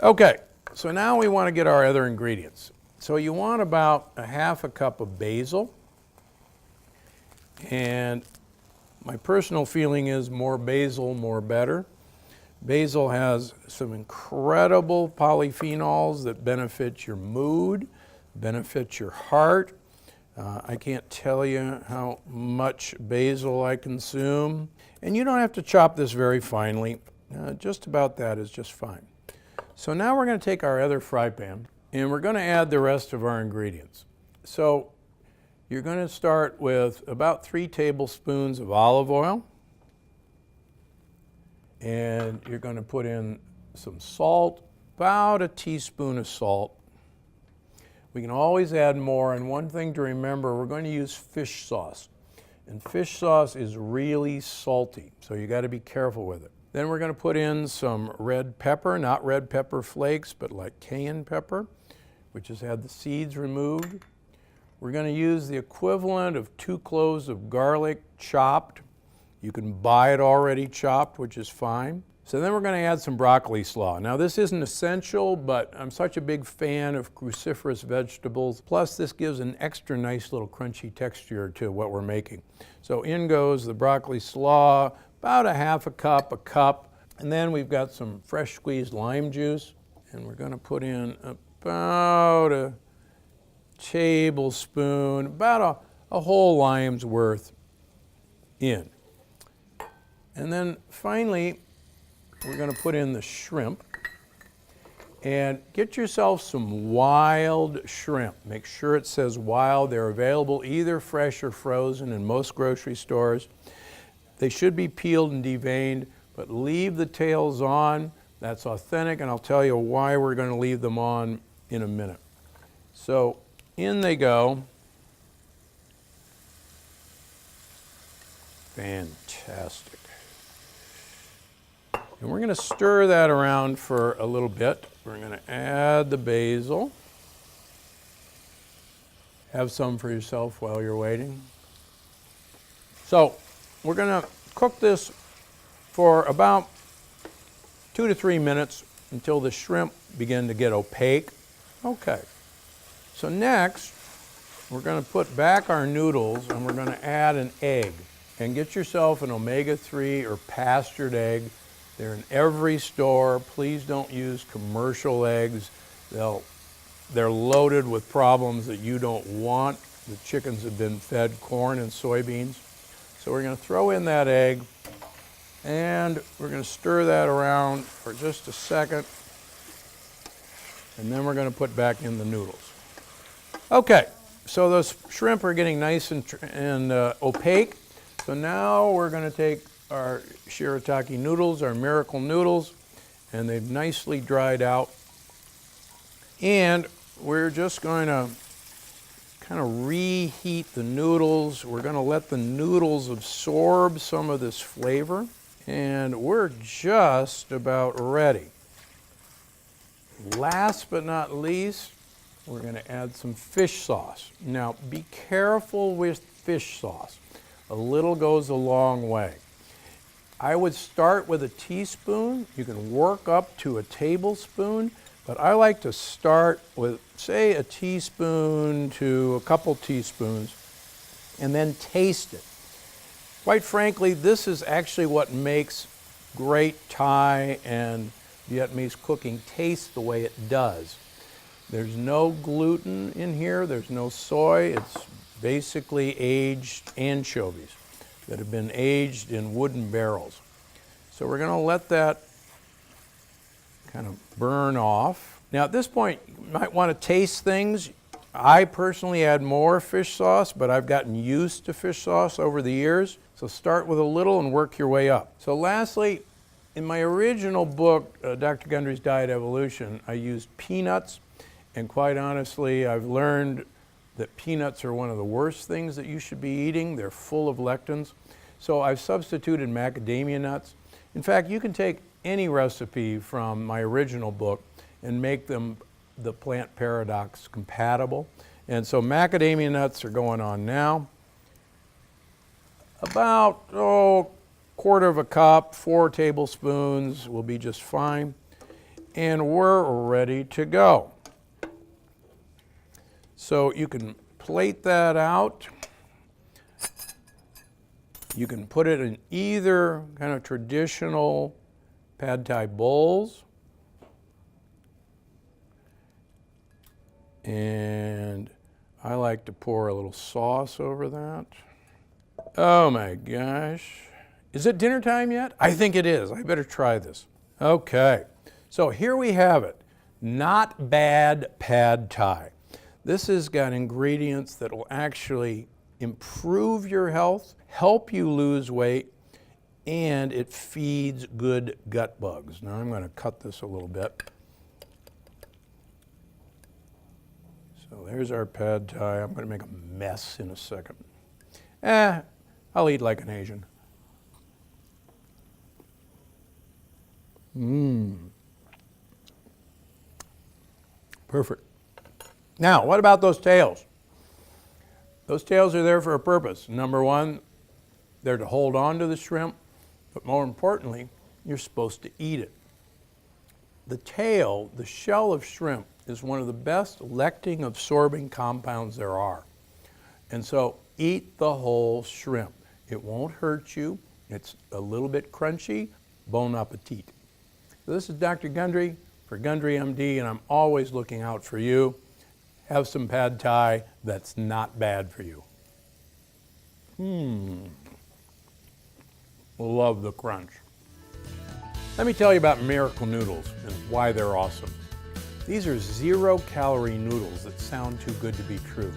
Okay, so now we want to get our other ingredients. So you want about a half a cup of basil. And my personal feeling is more basil, more better. Basil has some incredible polyphenols that benefit your mood, benefit your heart. I can't tell you how much basil I consume. And you don't have to chop this very finely. Just about that is just fine. So now we're going to take our other fry pan and we're going to add the rest of our ingredients. So you're going to start with about 3 tablespoons of olive oil. And you're going to put in some salt, about a teaspoon of salt. We can always add more, and one thing to remember, we're going to use fish sauce. And fish sauce is really salty, so you got to be careful with it. Then we're going to put in some red pepper, not red pepper flakes, but like cayenne pepper, which has had the seeds removed. We're going to use the equivalent of 2 cloves of garlic chopped. You can buy it already chopped, which is fine. So then we're going to add some broccoli slaw. Now this isn't essential, but I'm such a big fan of cruciferous vegetables. Plus this gives an extra nice little crunchy texture to what we're making. So in goes the broccoli slaw, about a half a cup. And then we've got some fresh squeezed lime juice. And we're going to put in about a tablespoon, about a whole lime's worth in. And then finally, we're going to put in the shrimp. And get yourself some wild shrimp. Make sure it says wild. They're available either fresh or frozen in most grocery stores. They should be peeled and deveined, but leave the tails on. That's authentic, and I'll tell you why we're going to leave them on in a minute. So in they go. Fantastic. And we're going to stir that around for a little bit. We're going to add the basil. Have some for yourself while you're waiting. So we're going to cook this for about 2 to 3 minutes until the shrimp begin to get opaque. Okay. So next, we're going to put back our noodles and we're going to add an egg. And get yourself an omega-3 or pastured egg. They're in every store. Please don't use commercial eggs. They're loaded with problems that you don't want. The chickens have been fed corn and soybeans. So we're going to throw in that egg and we're going to stir that around for just a second. And then we're going to put back in the noodles. Okay, so those shrimp are getting nice and opaque. So now we're going to take our shirataki noodles, our miracle noodles, and they've nicely dried out. And we're just going to kind of reheat the noodles. We're going to let the noodles absorb some of this flavor. And we're just about ready. Last but not least, we're going to add some fish sauce. Now, be careful with fish sauce. A little goes a long way. I would start with a teaspoon. You can work up to a tablespoon, but I like to start with, say, a teaspoon to a couple teaspoons, and then taste it. Quite frankly, this is actually what makes great Thai and Vietnamese cooking taste the way it does. There's no gluten in here, there's no soy, it's basically aged anchovies that have been aged in wooden barrels. So we're going to let that kind of burn off. Now at this point, you might want to taste things. I personally add more fish sauce, but I've gotten used to fish sauce over the years. So start with a little and work your way up. So lastly, in my original book, Dr. Gundry's Diet Evolution, I used peanuts. And quite honestly, I've learned that peanuts are one of the worst things that you should be eating. They're full of lectins. So I've substituted macadamia nuts. In fact, you can take any recipe from my original book and make them the plant paradox compatible. And so macadamia nuts are going on now. About, quarter of a cup, 4 tablespoons will be just fine. and we're ready to go. So you can plate that out. You can put it in either kind of traditional pad thai bowls. And I like to pour a little sauce over that. Oh my gosh. Is it dinner time yet? I think it is. I better try this. Okay, so here we have it. Not bad pad thai. This has got ingredients that will actually improve your health, help you lose weight, and it feeds good gut bugs. Now I'm going to cut this a little bit. So there's our pad thai. I'm going to make a mess in a second. I'll eat like an Asian. Perfect. Now, what about those tails? Those tails are there for a purpose. Number one, they're to hold on to the shrimp, but more importantly, you're supposed to eat it. The tail, the shell of shrimp, is one of the best lectin absorbing compounds there are. And so eat the whole shrimp. It won't hurt you. It's a little bit crunchy. Bon appetit. So this is Dr. Gundry for Gundry MD, and I'm always looking out for you. Have some pad thai that's not bad for you. Love the crunch. Let me tell you about Miracle Noodles and why they're awesome. These are 0-calorie noodles that sound too good to be true.